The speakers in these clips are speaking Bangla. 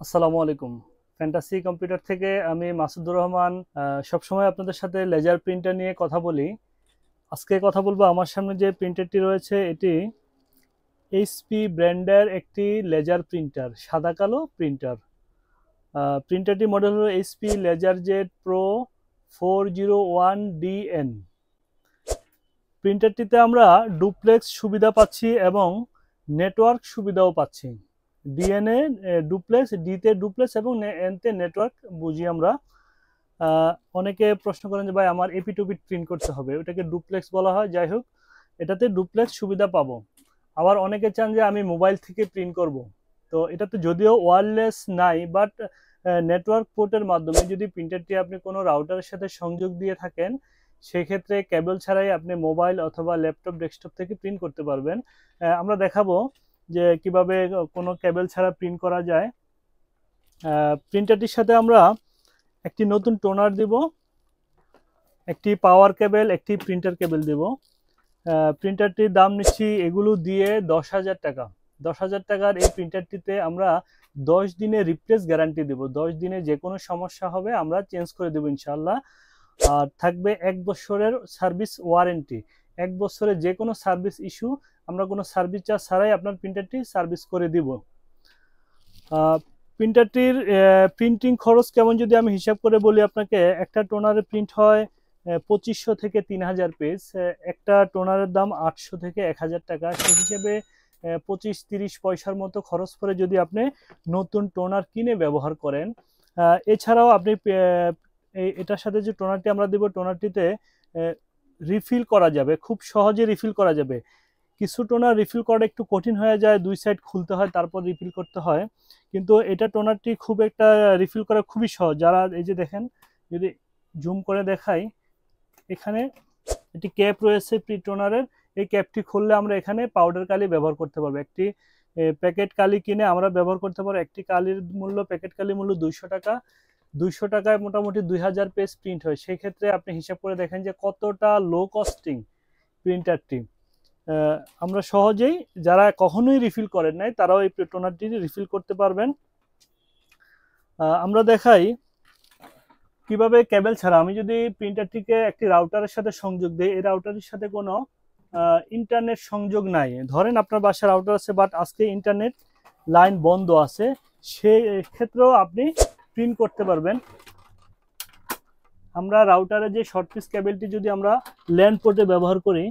আসসালামু আলাইকুম। ফ্যান্টাসি কম্পিউটার থেকে আমি মাসুদুর রহমান। সবসময় আপনাদের সাথে লেজার প্রিন্টার নিয়ে কথা বলি। আজকে কথা বলবো আমার সামনে যে প্রিন্টারটি রয়েছে এটি এইচপি ব্র্যান্ডের একটি লেজার প্রিন্টার, সাদা কালো প্রিন্টার। প্রিন্টারটি মডেল হলো HP LaserJet pro 401DN। প্রিন্টারটিতে আমরা ডুপ্লেক্স সুবিধা পাচ্ছি এবং নেটওয়ার্ক সুবিধাও পাচ্ছি। ডিএনএ ডুপ্লেক্স, ডিতে ডুপ্লেক্স এবং এনতে নেটওয়ার্ক বুঝি আমরা। অনেকে প্রশ্ন করেন যে ভাই আমার এপি টু বিট প্রিন্ট করতে হবে, ওটাকে ডুপ্লেক্স বলা হয়। যাই হোক, এটাতে ডুপ্লেক্স সুবিধা পাবো। আবার অনেকে চান যে আমি মোবাইল থেকে প্রিন্ট করব, তো এটাতে যদিও ওয়্যারলেস নাই, বাট নেটওয়ার্ক পোর্টের মাধ্যমে যদি প্রিন্টারটি আপনি কোনো রাউটারের সাথে সংযোগ দিয়ে থাকেন, সেক্ষেত্রে কেবল ছাড়াই আপনি মোবাইল অথবা ল্যাপটপ, ডেস্কটপ থেকে প্রিন্ট করতে পারবেন। আমরা দেখাবো যে কিভাবে কোনো কেবল ছাড়া প্রিন্ট করা যায়। প্রিন্টারটির সাথে আমরা একটি নতুন টোনার দিব, একটি পাওয়ার কেবল, একটি প্রিন্টার কেবল দেব। প্রিন্টারটির দাম নিচ্ছি এগুলো দিয়ে 10,000 টাকা। 10,000 টাকার এই প্রিন্টারটিতে আমরা 10 দিনে রিপ্লেস গ্যারান্টি দেব। 10 দিনে যে কোনো সমস্যা হবে আমরা চেঞ্জ করে দেবো ইনশাল্লাহ। আর থাকবে 1 বছরের সার্ভিস ওয়ারেন্টি। 1 বছরে যে কোনো সার্ভিস ইস্যু আমরা কোনো সার্ভিস চার্জ ছাড়াই আপনার প্রিন্টারটি সার্ভিস করে দিব। প্রিন্টারটির প্রিন্টিং খরচ কেমন যদি আমি হিসাব করে বলি আপনাকে, একটা টোনারে প্রিন্ট হয় 2500 থেকে 3000 পেজ। একটা টোনারের দাম 800 থেকে 1000 টাকা। সেই হিসেবে 25-30 পয়সার মতো খরচ করে যদি আপনি নতুন টোনার কিনে ব্যবহার করেন। এছাড়াও আপনি এটার সাথে যে টোনারটি আমরা দেব, টোনারটিতে রিফিল করা যাবে, খুব সহজে রিফিল করা যাবে। কিছু টোনার রিফিল করা একটু কঠিন হয়ে যায়, 2 সাইড খুলতে হয় তারপর রিফিল করতে হয়, কিন্তু এটা টোনারটি খুব একটা রিফিল করা খুবই সহজ। যারা এই যে দেখেন, যদি জুম করে দেখাই, এখানে একটি ক্যাপ রয়েছে টোনারের। এই ক্যাপটি খুললে আমরা এখানে পাউডার কালি ব্যবহার করতে পারবো। একটি প্যাকেট কালি কিনে আমরা ব্যবহার করতে পারবো। একটি কালির মূল্য, প্যাকেট কালি মূল্য 200 টাকা। 200 টাকায় মোটামুটি 2000 পেজ প্রিন্ট হয়। সেই ক্ষেত্রে আপনি হিসাব করে দেখেন যে কতটা লো কস্টিং প্রিন্টারটি। আমরা সহজেই, যারা কখনোই রিফিল করেন নাই তারাও এই টোনারটি রিফিল করতে পারবেন। আমরা দেখাই কিভাবে কেবল ছাড়া, আমি যদি প্রিন্টারটিকে একটি রাউটারের সাথে সংযোগ দিই, এই রাউটারের সাথে কোনো ইন্টারনেট সংযোগ নাই, ধরেন আপনার বাসার রাউটার আছে বাট আজকে ইন্টারনেট লাইন বন্ধ আছে, সেই ক্ষেত্রেও আপনি প্রিন্ট করতে পারবেন। আমরা রাউটারে যে শর্ট পিস কেবলটি যদি আমরা ল্যান্ড পোর্টে ব্যবহার করি,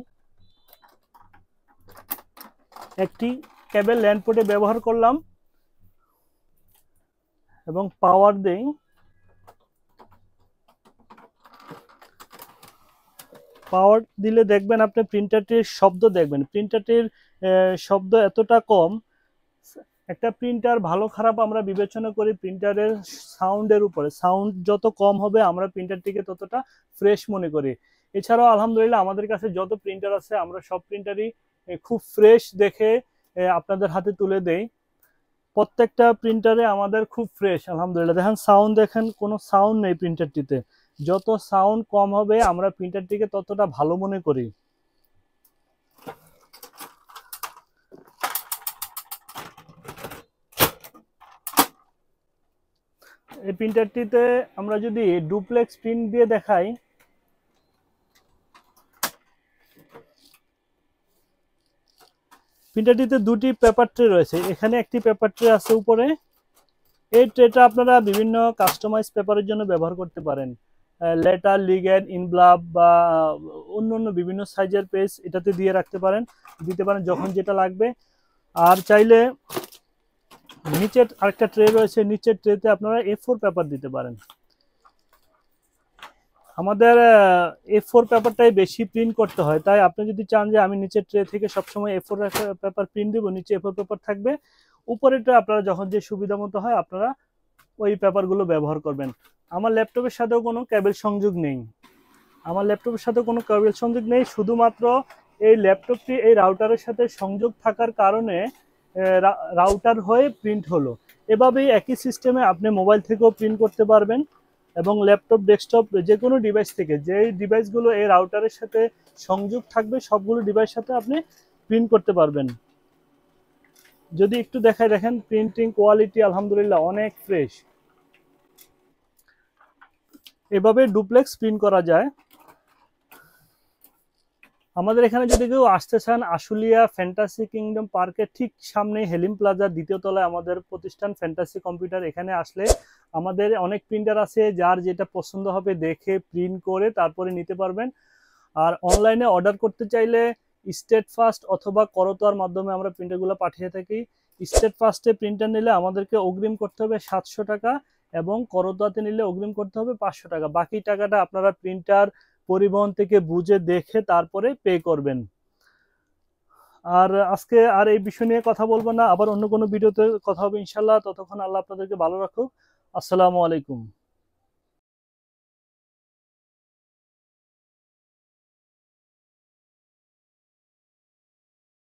একটি কেবল ল্যান্ড পোর্টে ব্যবহার করলাম এবং পাওয়ার দেই, পাওয়ার দিলে দেখবেন আপনি প্রিন্টারটির শব্দ দেখবেন, প্রিন্টারটির শব্দ এতটা কম। একটা প্রিন্টার ভালো খারাপ আমরা বিবেচনা করি প্রিন্টারের সাউন্ডের উপরে। সাউন্ড যত কম হবে আমরা প্রিন্টারটিকে ততটা ফ্রেশ মনে করি। এছাড়াও আলহামদুলিল্লাহ আমাদের কাছে যত প্রিন্টার আছে আমরা সব প্রিন্টারই খুব ফ্রেশ দেখে আপনাদের হাতে তুলে দেই। প্রত্যেকটা প্রিন্টারে আমাদের খুব ফ্রেশ আলহামদুলিল্লাহ। দেখেন সাউন্ড, দেখেন কোনো সাউন্ড নেই প্রিন্টারটিতে। যত সাউন্ড কম হবে আমরা প্রিন্টারটিকে ততটা ভালো মনে করি। এই প্রিন্টারটিতে আমরা যদি ডুপ্লেক্স প্রিন্ট দিয়ে দেখাই, প্রিন্টারটিতে দুটি পেপার ট্রে রয়েছে। এখানে একটি পেপার ট্রে আছে উপরে। এই ট্রেটা আপনারা বিভিন্ন কাস্টমাইজ পেপারের জন্য ব্যবহার করতে পারেন। লেটার, লিগ্যান্ড, ইনব্লাব বা অন্য অন্য বিভিন্ন সাইজের পেজ এটাতে দিয়ে রাখতে পারেন, দিতে পারেন যখন যেটা লাগবে। আর চাইলে নিচের আরেকটা ট্রে রয়েছে, নিচের ট্রেতে আপনারা A4 পেপার দিতে পারেন। আমাদের A4 পেপারটাই বেশি প্রিন্ট করতে হয়, তাই আপনি যদি চান যে আমি নিচের ট্রে থেকে সবসময় A4 পেপার প্রিন্ট দিব, নিচে A4 পেপার থাকবে, উপরেটা আপনারা যখন যে সুবিধা মতো হয় আপনারা ওই পেপারগুলো ব্যবহার করবেন। আমার ল্যাপটপের সাথেও কোনো কেবল সংযোগ নেই, আমার ল্যাপটপের সাথে কোনো কেবল সংযোগ নেই, শুধুমাত্র এই ল্যাপটপটি এই রাউটারের সাথে সংযোগ থাকার কারণে রাউটার হয়ে প্রিন্ট হলো। এভাবেই একই সিস্টেমে আপনি মোবাইল থেকেও প্রিন্ট করতে পারবেন এবং ল্যাপটপ, ডেস্কটপ যে কোনো ডিভাইস থেকে, যেই ডিভাইসগুলো এই রাউটারের সাথে সংযোগ থাকবে সবগুলো ডিভাইস সাথে আপনি প্রিন্ট করতে পারবেন। যদি একটু দেখায়, দেখেন প্রিন্টিং কোয়ালিটি আলহামদুলিল্লাহ অনেক ফ্রেশ। এভাবে ডুপ্লেক্স প্রিন্ট করা যায়। আমাদের এখানে যদি কেউ আসতে চান, আশুলিয়া ফ্যান্টাসি কিংডম পার্কের ঠিক সামনে হেলিম প্লাজার দ্বিতীয় তলায় আমাদের প্রতিষ্ঠান ফ্যান্টাসি কম্পিউটার। এখানে আসলে আমাদের অনেক প্রিন্টার আছে, যার যেটা পছন্দ হবে দেখে প্রিন্ট করে তারপরে নিতে পারবেন। আর অনলাইনে অর্ডার করতে চাইলে স্টেট ফাস্ট অথবা করতোয়ার মাধ্যমে আমরা প্রিন্টারগুলো পাঠিয়ে থাকি। স্টেট ফাস্টে প্রিন্টার নিলে আমাদেরকে অগ্রিম করতে হবে 700 টাকা, এবং করতোয়াতে নিলে অগ্রিম করতে হবে 500 টাকা। বাকি টাকাটা আপনারা প্রিন্টার পরিবহন থেকে বুঝে দেখে তারপরে পে করবেন। আর আজকে আর এই বিষয় নিয়ে কথা বলবো না, আবার অন্য কোনো ভিডিওতে কথা হবে ইনশাল্লাহ। ততক্ষণ আল্লাহ আপনাদেরকে ভালো রাখুক। আসসালামু আলাইকুম।